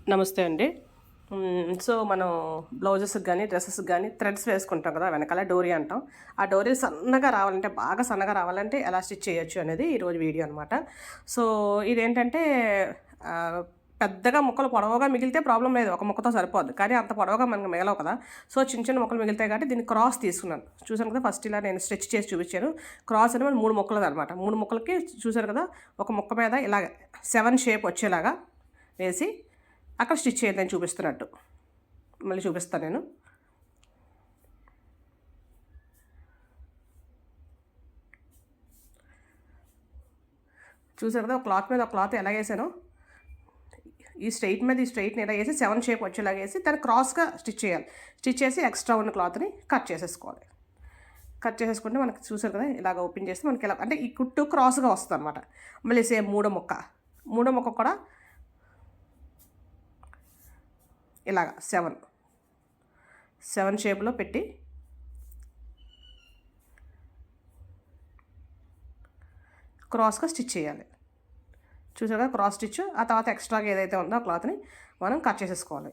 నమస్తే అండి. సో, మనం బ్లౌజెస్‌కి గానీ, డ్రెసెస్‌కి గానీ థ్రెడ్స్ వేసుకుంటాం కదా! వెనకాల డోరీ అంటాం. ఆ డోరీ సన్నగా రావాలంటే, బాగా సన్నగా రావాలంటే ఎలా స్టిచ్ చేయొచ్చు అనేది ఈరోజు వీడియో అనమాట. సో, ఇదేంటంటే ఆహ్, పెద్దగా ముక్కలు పొడవుగా మిగిలితే ప్రాబ్లమ్ లేదు. ఒక ముక్కతో సరిపోద్ది. కానీ అంత పొడవుగా మనకు మిగలవు కదా! సో, చిన్న చిన్న ముక్కలు మిగులుతాయి కాబట్టి దీన్ని క్రాస్ తీసుకున్నాను. చూసాను కదా! ఫస్ట్ ఇలా నేను స్ట్రెచ్ చేసి చూపించాను. క్రాస్ అనేది 3 ముక్కలదనమాట. 3 ముక్కలకి చూసారు కదా! ఒక ముక్క మీద ఇలాగ 7 షేప్ వచ్చేలాగా వేసి అక్కడ స్టిచ్ చేద్దామని చూపిస్తున్నట్టు. మళ్ళీ చూపిస్తాను నేను. చూసారు కదా! ఒక క్లాత్ మీద ఒక క్లాత్ ఎలా వేసానో, ఈ స్ట్రెయిట్ మీద ఈ స్ట్రెయిట్‌ని ఇలా వేసి 7 షేప్ వచ్చేలాగా వేసి దాన్ని క్రాస్‌గా స్టిచ్ చేయాలి. స్టిచ్ చేసి ఎక్స్ట్రా ఉన్న క్లాత్‌ని కట్ చేసేసుకోవాలి. కట్ చేసేసుకుంటే మనకి చూసారు కదా! ఇలాగ ఓపెన్ చేస్తే మనకి ఇలా అంటే ఈ కుట్టు క్రాస్‌గా వస్తదనమాట. మళ్ళీ సేమ్ మూడో ముక్క. మూడో ముక్క కూడా ఇలాగ 7 షేప్‌లో పెట్టి క్రాస్‌గా స్టిచ్ చేయాలి. చూసారు కదా! Cross stitch. ఆ తర్వాత ఎక్స్ట్రాగా ఏదైతే ఉందో ఆ క్లాత్‌ని మనం కట్ చేసేసుకోవాలి.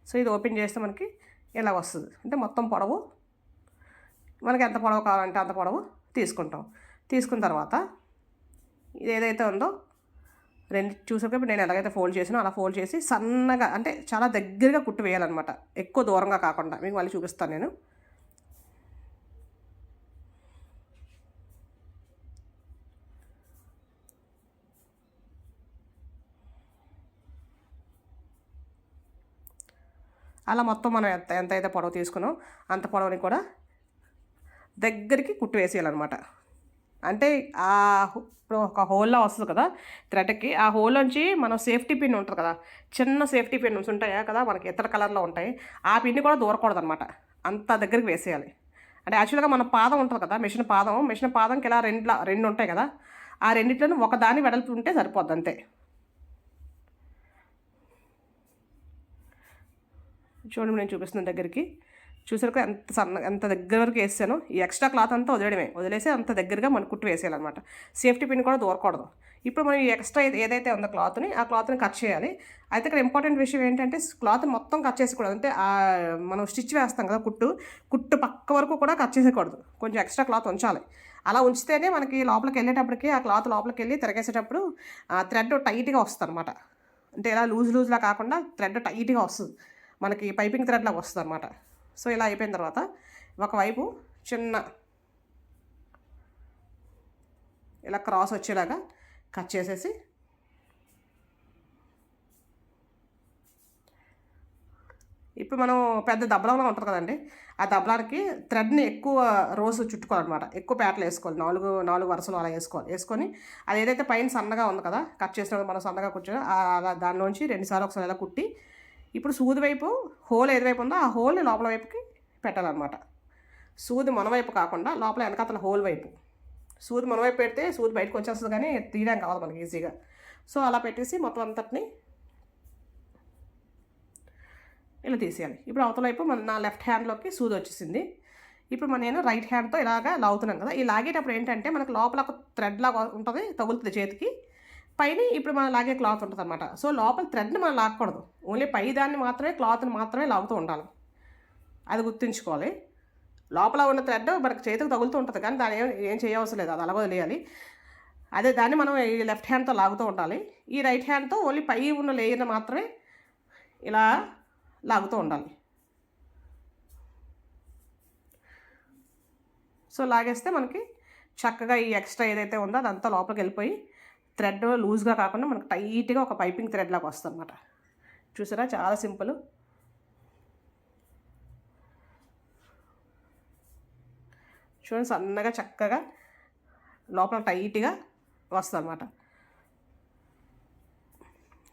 సో, ఇది ఓపెన్ చేస్తే మనకి ఇలా వస్తది. అంటే మొత్తం పొడవు మనకి ఎంత పొడవు కావాలంటే అంత పొడవు తీసుకుంటాం. తీసుకున్న తర్వాత ఇది ఏదైతే ఉందో చూసాక ఇప్పుడు నేను ఎలాగైతే ఫోల్డ్ చేసానో అలా ఫోల్డ్ చేసి సన్నగా అంటే చాలా దగ్గరగా కుట్టు వేయాలన్నమాట. ఎక్కువ దూరంగా కాకుండా. మీకు మళ్ళీ చూపిస్తాను నేను. అలా మొత్తం మనం ఎంతైతే పొడవు తీసుకున్నామో అంత పొడవుని కూడా దగ్గరికి కుట్టు వేసేయాలన్నమాట. అంటే ఇప్పుడు ఒక హోల్లా వస్తుంది కదా థ్రెడ్కి, ఆ హోల్లోంచి మనం సేఫ్టీ పిన్ ఉంటుంది కదా, చిన్న సేఫ్టీ పిన్స్ ఉంటాయా కదా మనకి ఇతర కలర్లో ఉంటాయి, ఆ పిన్ని కూడా దూరకూడదనమాట. అంత దగ్గరికి వేసేయాలి. అంటే యాక్చువల్గా మన పాదం ఉంటుంది కదా, మిషన్ పాదంకి ఇలా రెండు ఉంటాయి కదా, ఆ రెండిట్లోనూ ఒకదాని వెడల్పు ఉంటే సరిపోద్ది అంతే. చూడండి నేను చూపిస్తున్నాను దగ్గరికి. చూసారు కదా ఎంత దగ్గర వరకు వేసానో. ఈ ఎక్స్ట్రా క్లాత్ అంతా వదిలేసి అంత దగ్గరగా మనం కుట్టు వేసేయాలన్నమాట. సేఫ్టీ పిన్ కూడా దూరకూడదు. ఇప్పుడు మనం ఈ ఎక్స్ట్రా ఏదైతే ఉందో ఆ క్లాత్ని కట్ చేయాలి. అయితే ఇక్కడ ఇంపార్టెంట్ విషయం ఏంటంటే క్లాత్ మొత్తం కట్ చేసేయకూడదు. అంటే మనం స్టిచ్ వేస్తాం కదా కుట్టు పక్క వరకు కూడా కట్ చేసేయకూడదు. కొంచెం ఎక్స్ట్రా క్లాత్ ఉంచాలి. అలా ఉంచితేనే మనకి లోపలికి వెళ్ళేటప్పటికి ఆ క్లాత్ లోపలికి వెళ్ళి తిరగేసేటప్పుడు థ్రెడ్ టైట్గా వస్తుంది అనమాట. అంటే ఇలా లూజ్లా కాకుండా థ్రెడ్ టైట్గా వస్తుంది. మనకి పైపింగ్ థ్రెడ్లాగా వస్తుంది అనమాట. సో, ఇలా అయిపోయిన తర్వాత ఒకవైపు చిన్న ఇలా క్రాస్ వచ్చేలాగా కట్ చేసేసి ఇప్పుడు మనం పెద్ద దబ్బలంలో ఉంటుంది కదండి, ఆ దబ్బలానికి థ్రెడ్ని ఎక్కువ రోజు చుట్టుకోవాలన్నమాట. ఎక్కువ పేటలు వేసుకోవాలి. 4 వరుసలు అలా వేసుకొని అది ఏదైతే పైన సన్నగా ఉంది కదా కట్ చేసినప్పుడు మనం సన్నగా కూర్చొని అలా దానిలోంచి 2 సార్లు ఒకసారి ఇలా కుట్టి ఇప్పుడు సూది వైపు హోల్ ఏదివైపు ఉందో ఆ హోల్ని లోపల వైపుకి పెట్టాలన్నమాట. సూది మనవైపు కాకుండా లోపల వెనకాతల హోల్ వైపు. సూది మనవైపు పెడితే సూది బయటకు వచ్చేస్తుంది కానీ తీయడానికి కావాలి మనకి ఈజీగా. సో, అలా పెట్టేసి మొత్తం అంతటిని ఇలా తీసేయాలి. ఇప్పుడు అవతల వైపు నా లెఫ్ట్ హ్యాండ్లోకి సూది వచ్చేసింది. ఇప్పుడు నేను రైట్ హ్యాండ్తో ఇలాగా లాగుతున్నాను కదా, ఈ లాగేటప్పుడు ఏంటంటే మనకు లోపల ఒక థ్రెడ్ లాగా ఉంటుంది, తగులుతుంది చేతికి. పైన ఇప్పుడు మనం లాగే క్లాత్ ఉంటుంది అనమాట. సో, లోపల థ్రెడ్ని మనం లాక్కూడదు. ఓన్లీ పై దాన్ని మాత్రమే క్లాత్ని మాత్రమే లాగుతూ ఉండాలి. అది గుర్తుంచుకోవాలి. లోపల ఉన్న థ్రెడ్ మనకు చేతికి తగులుతూ ఉంటుంది కానీ దాన్ని ఏం చేయవసరం లేదు, అది అలా వదిలేయాలి. అదే దాన్ని మనం ఈ లెఫ్ట్ హ్యాండ్తో లాగుతూ ఉండాలి. ఈ రైట్ హ్యాండ్తో ఓన్లీ పై ఉన్న లేయర్ని మాత్రమే ఇలా లాగుతూ ఉండాలి. సో, లాగేస్తే మనకి చక్కగా ఈ ఎక్స్ట్రా ఏదైతే ఉందో అదంతా లోపలికి వెళ్ళిపోయి థ్రెడ్ లూజ్గా కాకుండా మనకు టైట్గా ఒక పైపింగ్ థ్రెడ్ లాగా వస్తుంది అనమాట. చూసారా, చాలా సింపుల్. చూడండి సన్నగా చక్కగా లోపల టైట్గా వస్తుంది అనమాట.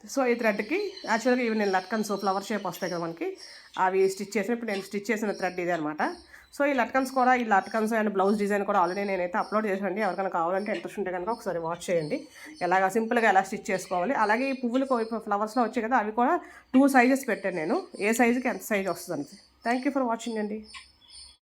సో, ఈ థ్రెడ్కి యాక్చువల్గా ఇవి నేను లట్కన్స్ ఫ్లవర్ షేప్ వస్తాయి కదా మనకి, అవి స్టిచ్ చేసిన ఇప్పుడు నేను స్టిచ్ చేసిన థ్రెడ్ ఇదే అనమాట. సో, ఈ లట్కన్స్ అండ్ బ్లౌజ్ డిజైన్ కూడా ఆల్రెడీ నేనైతే అప్లోడ్ చేసానండి. ఎవరికైనా కావాలంటే ఇంట్రెస్ట్ ఉంటే కనుక ఒకసారి వాచ్ చేయండి. సింపుల్గా ఎలా స్టిచ్ చేసుకోవాలి. అలాగే ఈ పువ్వులు ఫ్లవర్స్లో వచ్చాయి కదా, అవి కూడా 2 సైజెస్ పెట్టాను నేను. ఏ సైజుకి ఎంత సైజ్ వస్తుంది. థ్యాంక్ యూ ఫర్ వాచింగ్ అండి.